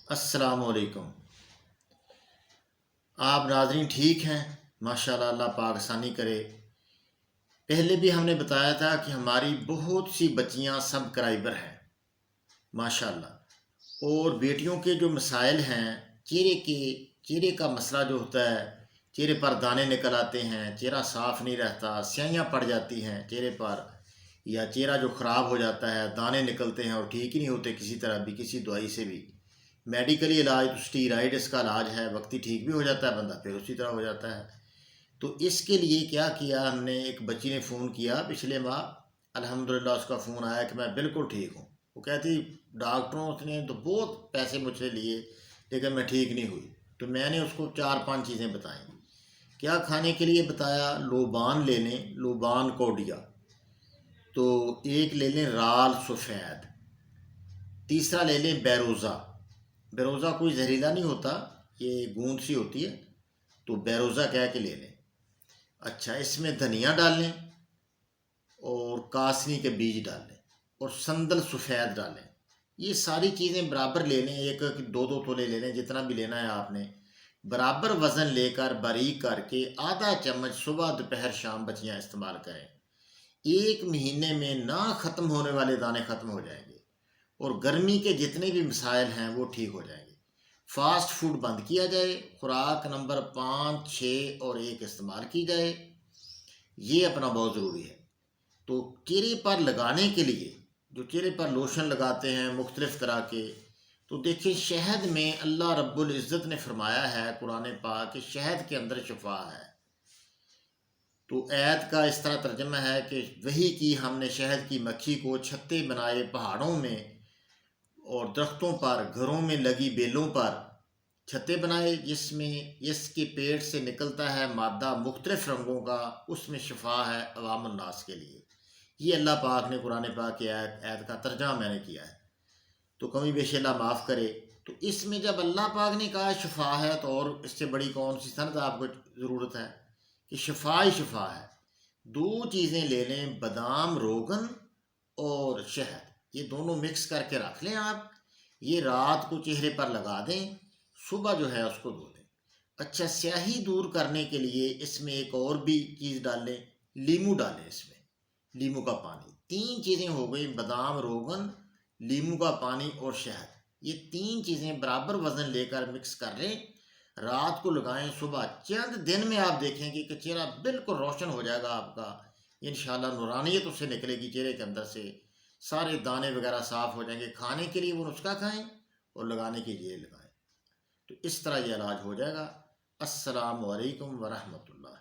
अस्सलाम वालेकुम। आप नाज़रीन ठीक हैं? माशाल्लाह, अल्लाह पाक आसानी करे। पहले भी हमने बताया था कि हमारी बहुत सी बच्चियां सब्सक्राइबर हैं माशाल्लाह, और बेटियों के जो मसाइल हैं, चेहरे का मसला जो होता है, चेहरे पर दाने निकल आते हैं, चेहरा साफ़ नहीं रहता, स्याहियाँ पड़ जाती हैं चेहरे पर, या चेहरा जो ख़राब हो जाता है, दाने निकलते हैं और ठीक ही नहीं होते किसी तरह भी, किसी दवाई से भी। मेडिकली इलाज तो स्टीराइड्स का इलाज है, वक्ती ठीक भी हो जाता है बंदा, फिर उसी तरह हो जाता है। तो इसके लिए क्या किया हमने, एक बच्ची ने फ़ोन किया पिछले माह, अल्हम्दुलिल्लाह उसका फ़ोन आया कि मैं बिल्कुल ठीक हूँ। वो कहती डॉक्टरों ने तो बहुत पैसे मुझसे लिए लेकिन मैं ठीक नहीं हुई। तो मैंने उसको 4-5 चीज़ें बताई। क्या खाने के लिए बताया, लोबान ले लें, लोबान कोडिया, तो एक ले लें राल सफ़ेद, तीसरा ले लें बैरोज़ा। बैरोज़ा कोई जहरीला नहीं होता, ये गूंद सी होती है, तो बैरोज़ा कह के ले लें। अच्छा, इसमें धनिया डाल लें और कासनी के बीज डाल लें और संदल सफ़ेद डालें। ये सारी चीज़ें बराबर ले लें, एक दो दो तोले ले लें, जितना भी लेना है आपने। बराबर वज़न लेकर बारीक करके आधा चम्मच सुबह दोपहर शाम बच्चियाँ इस्तेमाल करें। 1 महीने में ना ख़त्म होने वाले दाने ख़त्म हो जाएंगे और गर्मी के जितने भी मसाइल हैं वो ठीक हो जाएंगे। फास्ट फूड बंद किया जाए, खुराक नंबर 5, 6 और 1 इस्तेमाल की जाए, ये अपना बहुत ज़रूरी है। तो चेहरे पर लगाने के लिए, जो चेहरे पर लोशन लगाते हैं मुख्तलिफ़ तरह के, तो देखिए शहद में अल्लाह रब्बुल इज़्ज़त ने फरमाया है कुरान पाक कि शहद के अंदर शिफा है। तो ऐत का इस तरह तर्जमा है कि वही की हमने शहद की मक्खी को छत्ते बनाए पहाड़ों में और दरख्तों पर, घरों में लगी बेलों पर छत्ते बनाए, जिसमें इसके पेट से निकलता है मादा मुख्तलिफ़ रंगों का, उसमें शिफा है अवाम नास के लिए। ये अल्लाह पाक ने कुरान पाक की आयत का तर्जमा मैंने किया है, तो कमी बेशि अल्लाह माफ़ करे। तो इसमें जब अल्लाह पाक ने कहा शिफा है, तो और इससे बड़ी कौन सी सनद आपको ज़रूरत है कि शिफा ही शिफा है। 2 चीज़ें ले लें, बादाम रोगन और शहद, ये दोनों मिक्स करके रख लें आप। ये रात को चेहरे पर लगा दें, सुबह जो है उसको धो दें। अच्छा, स्याही दूर करने के लिए इसमें एक और भी चीज़ डाल लें, लीमू डालें इसमें, लीमू का पानी। 3 चीज़ें हो गई, बादाम रोगन, लीमू का पानी और शहद। ये 3 चीज़ें बराबर वज़न लेकर मिक्स कर लें, रात को लगाएं, सुबह चंद दिन में आप देखेंगे कि चेहरा बिल्कुल रोशन हो जाएगा आपका। इंशाल्लाह नूरानियत उससे निकलेगी चेहरे के अंदर से, सारे दाने वगैरह साफ़ हो जाएंगे। खाने के लिए वो नुस्खा खाएं और लगाने के लिए लगाएं, तो इस तरह ये इलाज हो जाएगा। अस्सलामु अलैकुम वरहमतुल्लाह।